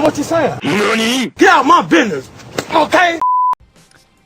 what you're saying. Get out my business, okay?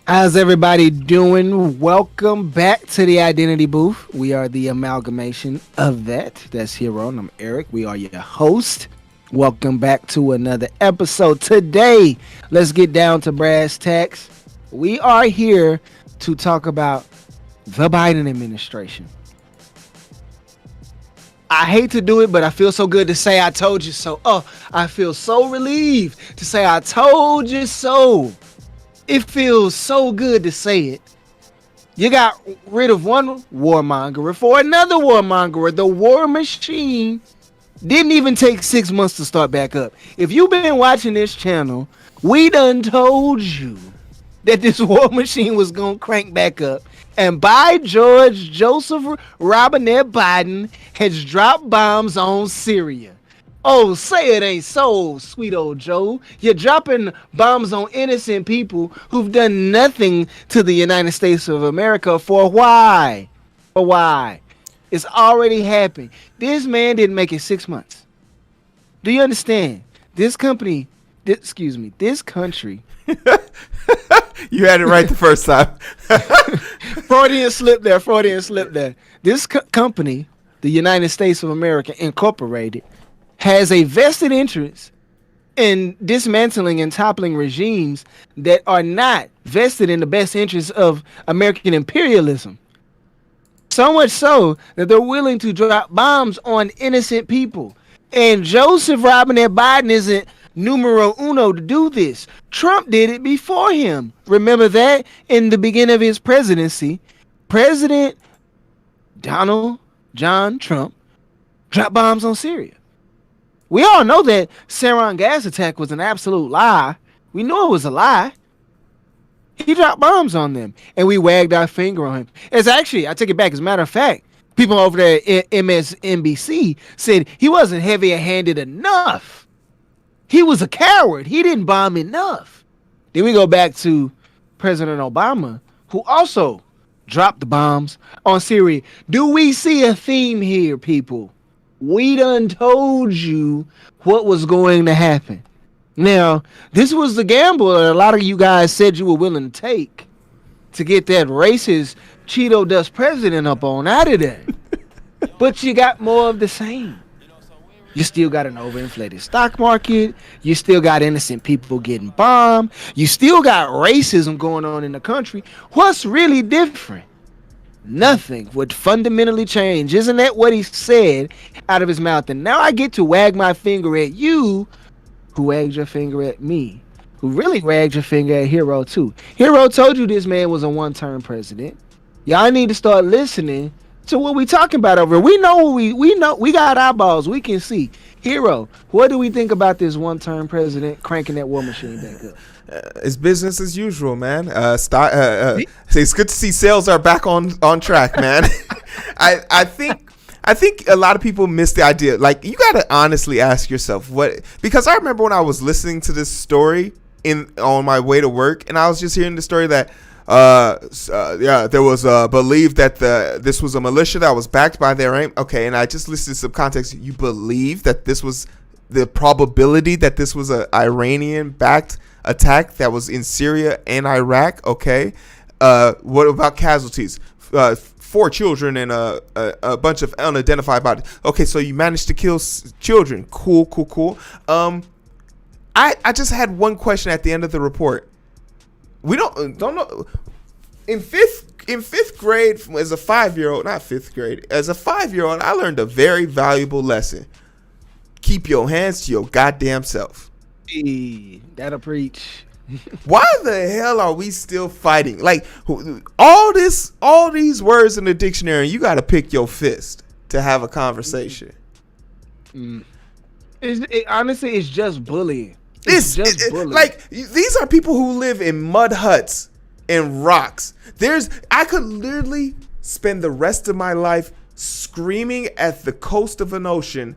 How's everybody doing? Welcome back to the Identity Booth. We are the amalgamation of that. That's Heero and I'm Eric. We are your host. Welcome back to another episode. Today, let's get down to brass tacks. We are here to talk about the Biden administration. I hate to do it, but I feel so good to say I told you so. Oh, I feel so relieved to say I told you so. It feels so good to say it. You got rid of one warmonger for another warmonger. The war machine didn't even take 6 months to start back up. If you've been watching this channel, we done told you that this war machine was going to crank back up. And by George, Joseph Robinette Biden has dropped bombs on Syria. Oh, say it ain't so, sweet old Joe. You're dropping bombs on innocent people who've done nothing to the United States of America for why? For why? It's already happened. This man didn't make it 6 months. Do you understand? This country. You had it right the first time. Freudian slip there. This company, the United States of America Incorporated, has a vested interest in dismantling and toppling regimes that are not vested in the best interests of American imperialism. So much so that they're willing to drop bombs on innocent people. And Joseph Robinette Biden isn't numero uno to do this. Trump did it before him. Remember that? In the beginning of his presidency, President Donald John Trump dropped bombs on Syria. We all know that sarin gas attack was an absolute lie. We knew it was a lie. He dropped bombs on them, and we wagged our finger on him. It's actually, I take it back, as a matter of fact, people over there at MSNBC said he wasn't heavy-handed enough. He was a coward. He didn't bomb enough. Then we go back to President Obama, who also dropped the bombs on Syria. Do we see a theme here, people? We done told you what was going to happen. Now, this was the gamble that a lot of you guys said you were willing to take to get that racist Cheeto dust president up on out of there. But you got more of the same. You still got an overinflated stock market. You still got innocent people getting bombed. You still got racism going on in the country. What's really different? Nothing would fundamentally change. Isn't that what he said out of his mouth? And now I get to wag my finger at you, who wagged your finger at me, who really wagged your finger at Heero too. Heero told you this man was a one-term president. Y'all need to start listening to what we talking about over here. We know we got eyeballs. We can see. Heero, what do we think about this one-term president cranking that war machine back up? It's business as usual, man. It's good to see sales are back on track, man. I think a lot of people miss the idea. Like, you got to honestly ask yourself because I remember when I was listening to this story on my way to work, and I was just hearing the story that there was believed that this was a militia that was backed by the Iran. Okay, and I just listed some context. You believe that this was the probability that this was an Iranian-backed attack that was in Syria and Iraq. Okay, what about casualties? 4 children and a bunch of unidentified bodies. Okay, so you managed to kill children. Cool. I just had one question at the end of the report. We don't know. In fifth grade, as a 5-year-old, not 5th grade, as a 5-year-old, I learned a very valuable lesson. Keep your hands to your goddamn self. Hey, that'll preach. Why the hell are we still fighting? Like, all these words in the dictionary, you got to pick your fist to have a conversation. Honestly, it's just bullying. Bullying. Like, these are people who live in mud huts and rocks. I could literally spend the rest of my life screaming at the coast of an ocean,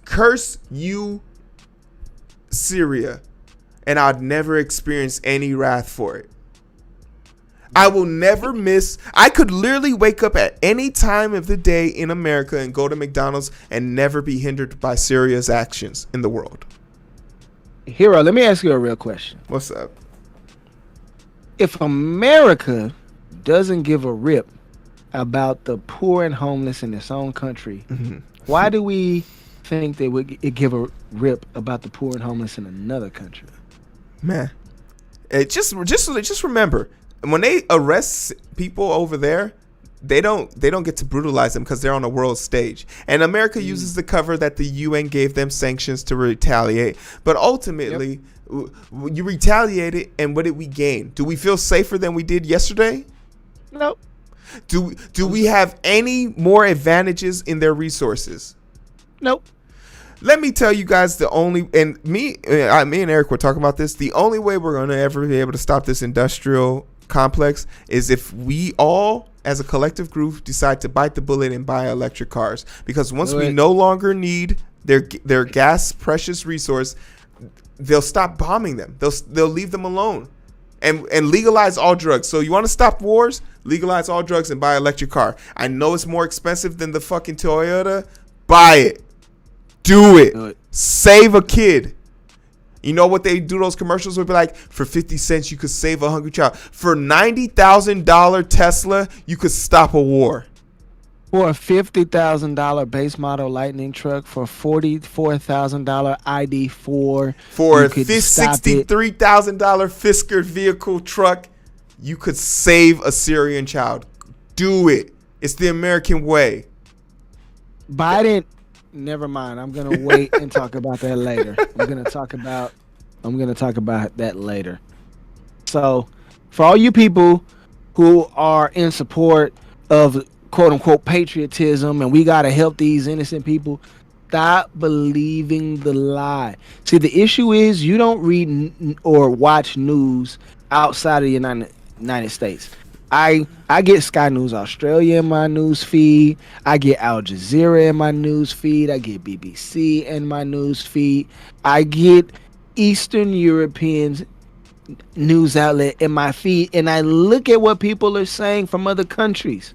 curse you, Syria, and I'd never experience any wrath for it. I will never miss. I could literally wake up at any time of the day in America and go to McDonald's and never be hindered by Syria's actions in the world. Hero, let me ask you a real question. What's up? If America doesn't give a rip about the poor and homeless in its own country, why do we think they would give a rip about the poor and homeless in another country? Man, just remember, when they arrest people over there, they don't get to brutalize them because they're on a world stage. And America uses the cover that the UN gave them sanctions to retaliate. But ultimately, you retaliated, and what did we gain? Do we feel safer than we did yesterday? Nope. Do we have any more advantages in their resources? Nope. Let me tell you guys me and Eric were talking about this. The only way we're going to ever be able to stop this industrial complex is if we all, as a collective group, decide to bite the bullet and buy electric cars. Because once we no longer need their gas precious resource, they'll stop bombing them. They'll leave them alone. And legalize all drugs. So you want to stop wars? Legalize all drugs and buy an electric car. I know it's more expensive than the fucking Toyota. Buy it. Do it. Save a kid. You know what they do? Those commercials would be like, for 50 cents, you could save a hungry child. For $90,000 Tesla, you could stop a war. For a $50,000 base model Lightning truck, for $44,000 ID4, for a $63,000 Fisker vehicle truck, you could save a Syrian child. Do it. It's the American way. Biden. Never mind. I'm gonna wait and talk about that later. I'm gonna talk about that later. So, for all you people who are in support of quote unquote patriotism and we gotta help these innocent people, stop believing the lie. See, the issue is you don't read or watch news outside of the United States. I get Sky News Australia in my news feed. I get Al Jazeera in my news feed. I get BBC in my news feed. I get Eastern European news outlet in my feed, and I look at what people are saying from other countries,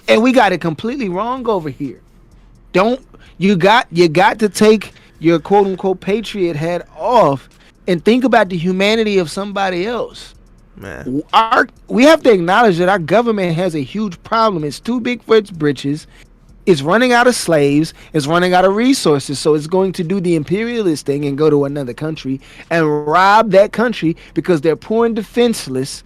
and we got it completely wrong over here. You got to take your quote unquote patriot hat off and think about the humanity of somebody else. Man. We have to acknowledge that our government has a huge problem. It's too big for its britches. It's running out of slaves. It's running out of resources. So it's going to do the imperialist thing and go to another country and rob that country because they're poor and defenseless.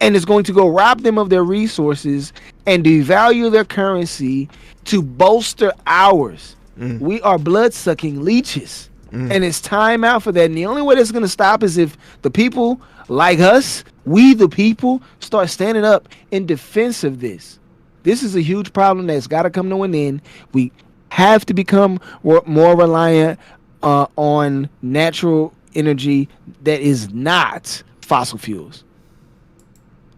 And it's going to go rob them of their resources and devalue their currency to bolster ours. We are blood-sucking leeches. And it's time out for that. And the only way that's going to stop is if the people like us, we the people, start standing up in defense of this. This is a huge problem that's got to come to an end. We have to become more reliant on natural energy that is not fossil fuels.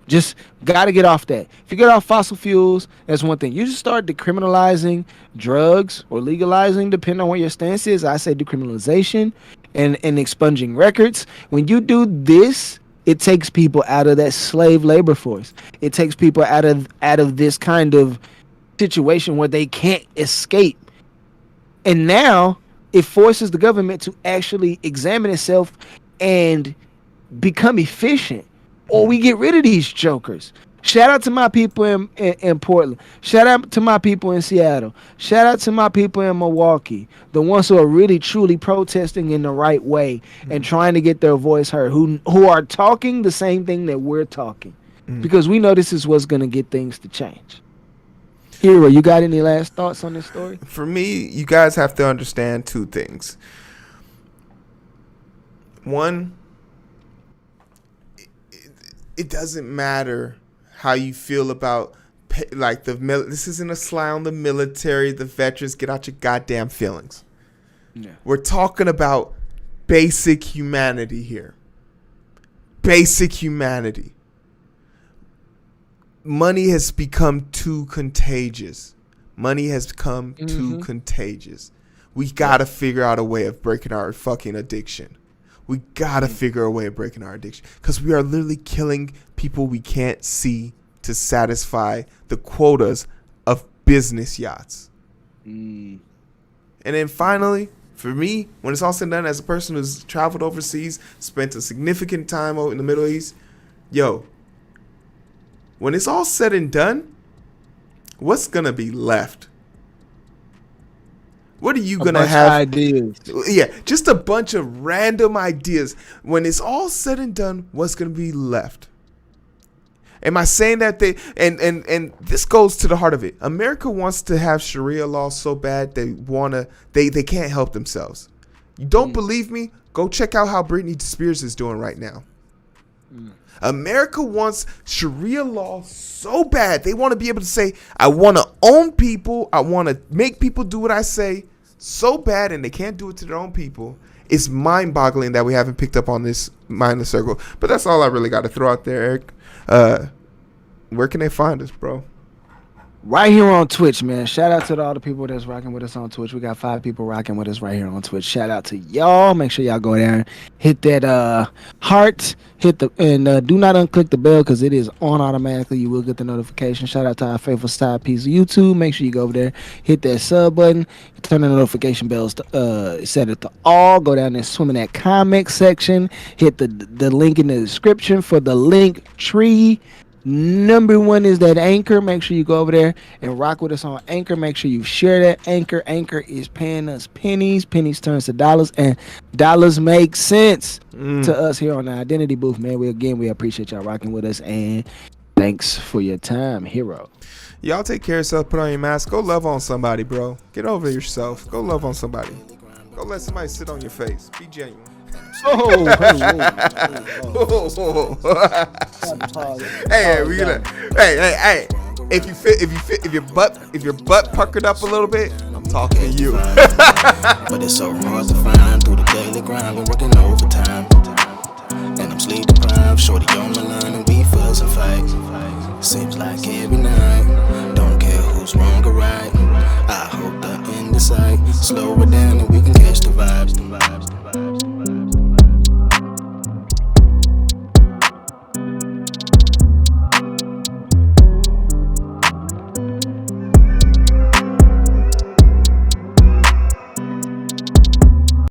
Just got to get off that. If you get off fossil fuels, that's one thing. You just start decriminalizing drugs or legalizing, depending on what your stance is. I say decriminalization and expunging records. When you do this, it takes people out of that slave labor force. It takes people out of this kind of situation where they can't escape. And now it forces the government to actually examine itself and become efficient, or we get rid of these jokers. Shout out to my people in Portland. Shout out to my people in Seattle. Shout out to my people in Milwaukee, the ones who are really truly protesting in the right way and trying to get their voice heard, who are talking the same thing that we're talking, because we know this is what's going to get things to change. Heero, you got any last thoughts on this story? For me, you guys have to understand two things. One, it doesn't matter how you feel about, like, this isn't a sly on the military, the veterans. Get out your goddamn feelings. Yeah. We're talking about basic humanity here. Basic humanity. Money has become too contagious. Money has become too contagious. We gotta figure out a way of breaking our fucking addiction. We gotta figure a way of breaking our addiction, because we are literally killing people we can't see to satisfy the quotas of business yachts. And then finally, For me, when it's all said and done, as a person who's traveled overseas, spent a significant time in the Middle East, yo, when it's all said and done, what's going to be left? What are you going to have? Ideas. Yeah, just a bunch of random ideas. When it's all said and done, what's going to be left? Am I saying that and this goes to the heart of it. America wants to have Sharia law so bad they can't help themselves. You don't believe me? Go check out how Britney Spears is doing right now. America wants Sharia law so bad. They want to be able to say, I want to own people. I want to make people do what I say so bad, and they can't do it to their own people. It's mind-boggling that we haven't picked up on this mindless circle. But that's all I really got to throw out there, Eric. Where can they find us, bro? Right here on Twitch, man. Shout out to all the people that's rocking with us on Twitch. We got 5 people rocking with us right here on Twitch. Shout out to y'all. Make sure y'all go there and hit that heart. Do not unclick the bell because it is on automatically. You will get the notification. Shout out to our faithful side piece of YouTube. Make sure you go over there, hit that sub button, turn the notification bells to set it to all. Go down there, swim in that comment section. Hit the link in the description for the link tree. Number 1 is that Anchor. Make sure you go over there and rock with us on Anchor. Make sure you share that Anchor. Anchor is paying us pennies. Pennies turns to dollars, and dollars make sense to us here on the Identity Booth, man. We appreciate y'all rocking with us, and thanks for your time, Heero. Y'all take care of yourself. Put on your mask. Go love on somebody, bro. Get over yourself. Go love on somebody. Go let somebody sit on your face. Be genuine. Hey, we gonna. Hey. If your butt puckered up a little bit, I'm talking to you. But it's so hard to find through the daily grind. Been working overtime, and I'm sleep deprived. Shorty on the line, and we fuss and fight. Seems like every night. Don't care who's wrong or right. I hope the end is sight. Slow it down, and we can catch the vibes.